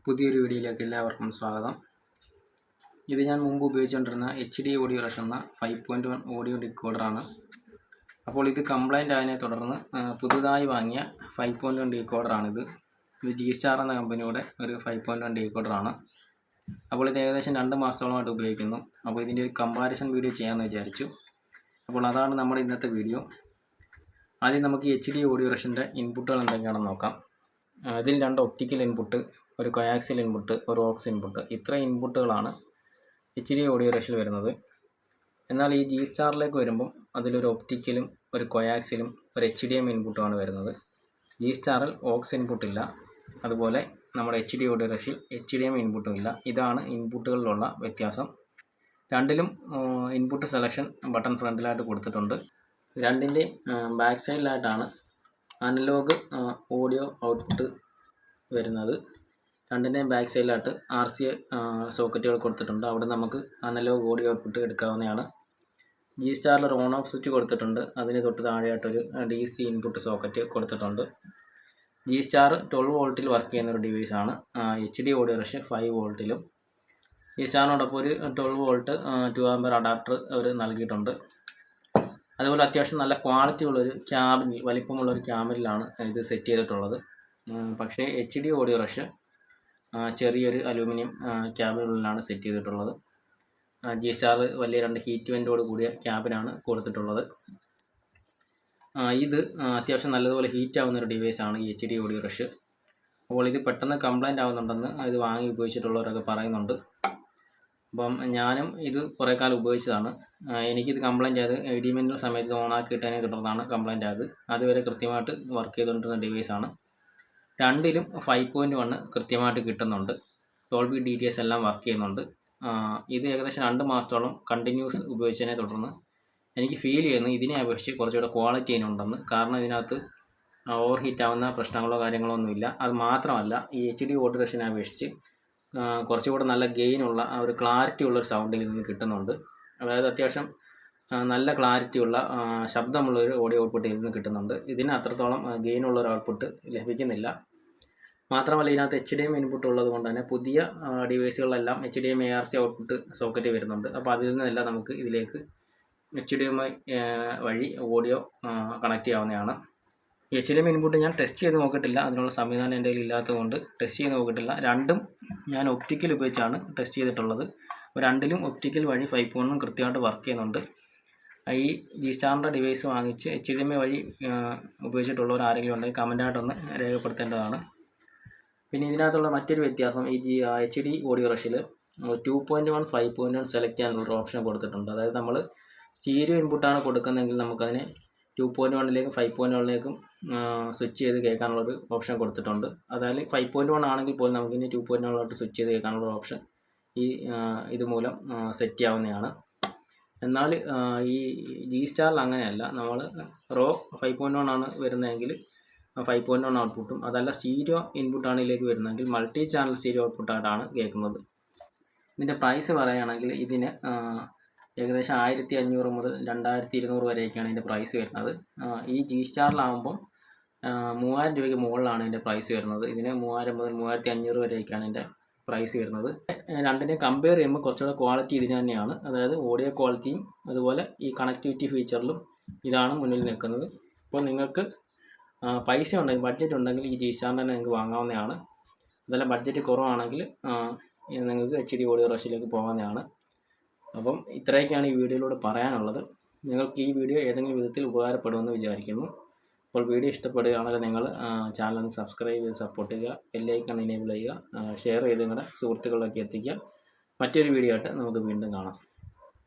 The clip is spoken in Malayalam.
പുതിയൊരു വീഡിയോയിലേക്ക് എല്ലാവർക്കും സ്വാഗതം. ഇത് ഞാൻ മുമ്പ് ഉപയോഗിച്ചുകൊണ്ടിരുന്ന HD ഓഡിയോ റഷ് എന്ന 5.1 ഓഡിയോ ഡീകോഡറാണ്. അപ്പോൾ ഇത് കംപ്ലൈൻ്റ് ആയതിനെ തുടർന്ന് പുതുതായി വാങ്ങിയ 5.1 ഡീകോഡറാണിത്. ഇത് G-Star എന്ന കമ്പനിയുടെ ഒരു 5.1 ഡീകോഡറാണ്. അപ്പോൾ ഇത് ഏകദേശം 2 മാസത്തോളമായിട്ട് ഉപയോഗിക്കുന്നു. അപ്പോൾ ഇതിൻ്റെ ഒരു കമ്പാരിസൺ വീഡിയോ ചെയ്യാമെന്ന് വിചാരിച്ചു. അപ്പോൾ അതാണ് നമ്മുടെ ഇന്നത്തെ വീഡിയോ. ആദ്യം നമുക്ക് HD ഓഡിയോ റഷിൻ്റെ ഇൻപുട്ടുകൾ എന്തൊക്കെയാണെന്ന് നോക്കാം. ഇതിൽ 2 ഒപ്റ്റിക്കൽ ഇൻപുട്ട്, ഒരു കൊയാക്സിയൽ ഇൻപുട്ട്, ഒരു ഓക്സ് ഇൻപുട്ട്, ഇത്ര ഇൻപുട്ടുകളാണ് HD ഓഡിയോ റഷിൽ വരുന്നത്. എന്നാൽ ഈ G-Starലേക്ക് വരുമ്പം അതിലൊരു ഒപ്റ്റിക്കലും ഒരു കൊയാക്സിലും ഒരു HDMI ഇൻപുട്ടുമാണ് വരുന്നത്. G-Starൽ ഓക്സ് ഇൻപുട്ടില്ല, അതുപോലെ നമ്മുടെ HD ഓഡിയോ റഷിൽ HDMI ഇൻപുട്ടും ഇല്ല. ഇതാണ് ഇൻപുട്ടുകളിലുള്ള വ്യത്യാസം. രണ്ടിലും ഇൻപുട്ട് സെലക്ഷൻ ബട്ടൺ ഫ്രണ്ടിലായിട്ട് കൊടുത്തിട്ടുണ്ട്. രണ്ടിൻ്റെ ബാക്ക് സൈഡിലായിട്ടാണ് അനലോഗ് ഓഡിയോ ഔട്ട്പുട്ട് വരുന്നത്. രണ്ടിൻ്റെയും ബാക്ക് സൈഡിലായിട്ട് RCA സോക്കറ്റുകൾ കൊടുത്തിട്ടുണ്ട്. അവിടെ നമുക്ക് അനലോഗ് ഓഡിയോ ഔട്ട്പുട്ട് എടുക്കാവുന്നതാണ്. G-Starൽ ഒരു ഓൺ ഓഫ് സ്വിച്ച് കൊടുത്തിട്ടുണ്ട്. അതിന് തൊട്ട് താഴെയായിട്ടൊരു DC ഇൻപുട്ട് സോക്കറ്റ് കൊടുത്തിട്ടുണ്ട്. G-Star 12 വോൾട്ടിൽ വർക്ക് ചെയ്യുന്ന ഒരു ഡിവൈസാണ്. HD audio rush 5 വോൾട്ടിലും. G-Starനോടൊപ്പം ഒരു 12 വോൾട്ട് 2 ആമ്പർ അഡാപ്റ്റർ അവർ നൽകിയിട്ടുണ്ട്. അതുപോലെ അത്യാവശ്യം നല്ല ക്വാളിറ്റി ഉള്ളൊരു ക്യാബിനിൽ, വലിപ്പമുള്ളൊരു ക്യാബിനിലാണ് ഇത് സെറ്റ് ചെയ്തിട്ടുള്ളത്. പക്ഷേ HD ഓഡിയോ റഷ് ചെറിയൊരു അലൂമിനിയം ക്യാബിനുള്ളിലാണ് സെറ്റ് ചെയ്തിട്ടുള്ളത്. G-Star വലിയ 2 ഹീറ്റ് വെൻ്റോട് കൂടിയ ക്യാബിനാണ് കൊടുത്തിട്ടുള്ളത്. ഇത് അത്യാവശ്യം നല്ലതുപോലെ ഹീറ്റ് ആവുന്നൊരു ഡിവൈസാണ് ഈ HD ഓഡിയോ റഷ്. അപ്പോൾ ഇത് പെട്ടെന്ന് കംപ്ലൈൻ്റ് ആവുന്നുണ്ടെന്ന് ഇത് വാങ്ങി ഉപയോഗിച്ചിട്ടുള്ളവരൊക്കെ പറയുന്നുണ്ട്. അപ്പം ഞാനും ഇത് കുറേ കാലം ഉപയോഗിച്ചതാണ്. എനിക്കിത് കംപ്ലൈൻ്റ് ആയത് ഇടിമിന്നൽ സമയത്ത് ഓണാക്കിയിട്ടതിനെ തുടർന്നാണ് കംപ്ലൈൻ്റ് ആയത്. അതുവരെ കൃത്യമായിട്ട് വർക്ക് ചെയ്തുകൊണ്ടിരുന്ന ഡിവൈസാണ്. രണ്ടിലും 5.1 കൃത്യമായിട്ട് കിട്ടുന്നുണ്ട്. Dolby DTS എല്ലാം വർക്ക് ചെയ്യുന്നുണ്ട്. ഇത് ഏകദേശം 2 മാസത്തോളം കണ്ടിന്യൂസ് ഉപയോഗിച്ചതിനെ തുടർന്ന് എനിക്ക് ഫീൽ ചെയ്യുന്നു ഇതിനെ അപേക്ഷിച്ച് കുറച്ചുകൂടെ ക്വാളിറ്റി അതിനുണ്ടെന്ന്. കാരണം ഇതിനകത്ത് ഓവർ ഹീറ്റ് ആവുന്ന പ്രശ്നങ്ങളോ കാര്യങ്ങളോ ഒന്നുമില്ല. അത് മാത്രമല്ല ഈ HD ഓഡിയോ റഷിനെ അപേക്ഷിച്ച് കുറച്ചുകൂടെ നല്ല ഗെയിനുള്ള ഒരു ക്ലാരിറ്റി ഉള്ളൊരു സൗണ്ട് ഇതിൽ നിന്ന് കിട്ടുന്നുണ്ട്. അതായത് അത്യാവശ്യം നല്ല ക്ലാരിറ്റിയുള്ള ശബ്ദമുള്ളൊരു ഓഡിയോ ഔട്ട്പുട്ട് ഇതിൽ നിന്ന് കിട്ടുന്നുണ്ട്. ഇതിന് അത്രത്തോളം ഗെയിനുള്ളൊരു ഔട്ട്പുട്ട് ലഭിക്കുന്നില്ല. മാത്രമല്ല ഇതിനകത്ത് HDMI ഇൻപുട്ട് ഉള്ളത് കൊണ്ട് തന്നെ പുതിയ ഡിവൈസുകളിലെല്ലാം HDMI ARC ഔട്ട്പുട്ട് സോക്കറ്റ് വരുന്നുണ്ട്. അപ്പോൾ അതിൽ നിന്നെല്ലാം നമുക്ക് ഇതിലേക്ക് HDMI വഴി ഓഡിയോ കണക്ട് ചെയ്യാവുന്നതാണ്. HDMI ഇൻപുട്ട് ഞാൻ ടെസ്റ്റ് ചെയ്ത് നോക്കിയിട്ടില്ല. അതിനുള്ള സംവിധാനം എൻ്റെ കയ്യിൽ ഇല്ലാത്തതുകൊണ്ട് ടെസ്റ്റ് ചെയ്ത് നോക്കിയിട്ടില്ല. രണ്ടും ഞാൻ ഒപ്റ്റിക്കൽ ഉപയോഗിച്ചാണ് ടെസ്റ്റ് ചെയ്തിട്ടുള്ളത്. രണ്ടിലും ഒപ്റ്റിക്കൽ വഴി 5.1 കൃത്യമായിട്ട് വർക്ക് ചെയ്യുന്നുണ്ട്. ഈ G-Starൻ്റെ ഡിവൈസ് വാങ്ങിച്ച് HDMI വഴി ഉപയോഗിച്ചിട്ടുള്ളവർ ആരെങ്കിലും ഉണ്ടെങ്കിൽ കമൻറ്റായിട്ടൊന്ന് രേഖപ്പെടുത്തേണ്ടതാണ്. പിന്നെ ഇതിനകത്തുള്ള മറ്റൊരു വ്യത്യാസം, ഈ HD ഓഡിയോ റഷിൽ 2.1 5.1 സെലക്ട് ചെയ്യാനുള്ള ഓപ്ഷൻ കൊടുത്തിട്ടുണ്ട്. അതായത് നമ്മൾ സ്റ്റീരിയോ ഇൻപുട്ടാണ് കൊടുക്കുന്നതെങ്കിൽ നമുക്കതിനെ 2.1ലേക്കും 5.1ലേക്കും സ്വിച്ച് ചെയ്ത് കേൾക്കാനുള്ളൊരു ഓപ്ഷൻ കൊടുത്തിട്ടുണ്ട്. അതായത് 5.1 ആണെങ്കിൽ പോലും നമുക്കിനി 2.1 സ്വിച്ച് ചെയ്ത് കേൾക്കാനുള്ള ഓപ്ഷൻ ഇതുമൂലം സെറ്റ് ചെയ്യാവുന്നതാണ്. എന്നാൽ ഈ G-Starൽ അങ്ങനെയല്ല. നമ്മൾ റോ 5.1 ആണ് വരുന്നതെങ്കിൽ 5.1 ഔട്ട്പുട്ടും, അതല്ല സ്റ്റീരിയോ ഇൻപുട്ടാണ് ഇതിലേക്ക് വരുന്നതെങ്കിൽ മൾട്ടി ചാനൽ സ്റ്റീരിയോ ഔട്ട്പുട്ടായിട്ടാണ് കേൾക്കുന്നത്. ഇതിൻ്റെ പ്രൈസ് പറയുകയാണെങ്കിൽ ഇതിന് ഏകദേശം 1500 മുതൽ 2200 വരെയൊക്കെയാണ് ഇതിൻ്റെ പ്രൈസ് വരുന്നത്. ഈ G-Starലാകുമ്പം 3000 രൂപയ്ക്ക് മുകളിലാണ് ഇതിൻ്റെ പ്രൈസ് വരുന്നത്. ഇതിന് 3000 മുതൽ 3500 വരെയൊക്കെയാണ് ഇതിൻ്റെ പ്രൈസ് വരുന്നത്. രണ്ടിനെ കമ്പയർ ചെയ്യുമ്പോൾ കുറച്ചുകൂടെ ക്വാളിറ്റി ഇതിന് തന്നെയാണ്. അതായത് ഓഡിയോ ക്വാളിറ്റിയും അതുപോലെ ഈ കണക്ടിവിറ്റി ഫീച്ചറിലും ഇതാണ് മുന്നിൽ നിൽക്കുന്നത്. ഇപ്പോൾ നിങ്ങൾക്ക് പൈസ ഉണ്ടെങ്കിൽ, ബഡ്ജറ്റ് ഉണ്ടെങ്കിൽ ഈ G-Starൻ്റെ തന്നെ നിങ്ങൾക്ക് വാങ്ങാവുന്നതാണ്. അതല്ല ബഡ്ജറ്റ് കുറവാണെങ്കിൽ നിങ്ങൾക്ക് HD ഓഡിയോ റഷിലേക്ക് പോകാവുന്നതാണ്. അപ്പം ഇത്രയൊക്കെയാണ് ഈ വീഡിയോയിലൂടെ പറയാനുള്ളത്. നിങ്ങൾക്ക് ഈ വീഡിയോ ഏതെങ്കിലും വിധത്തിൽ ഉപകാരപ്പെടുമെന്ന് വിചാരിക്കുന്നു. അപ്പോൾ വീഡിയോ ഇഷ്ടപ്പെടുകയാണെങ്കിൽ നിങ്ങൾ ചാനൽ ഒന്ന് സബ്സ്ക്രൈബ് ചെയ്ത് സപ്പോർട്ട് ചെയ്യുക, ബെൽ ഐക്കൺ എനേബിൾ ചെയ്യുക, ഷെയർ ചെയ്ത് നിങ്ങളുടെ സുഹൃത്തുക്കളിലേക്ക് എത്തിക്കുക. മറ്റൊരു വീഡിയോ ആയിട്ട് നമുക്ക് വീണ്ടും കാണാം.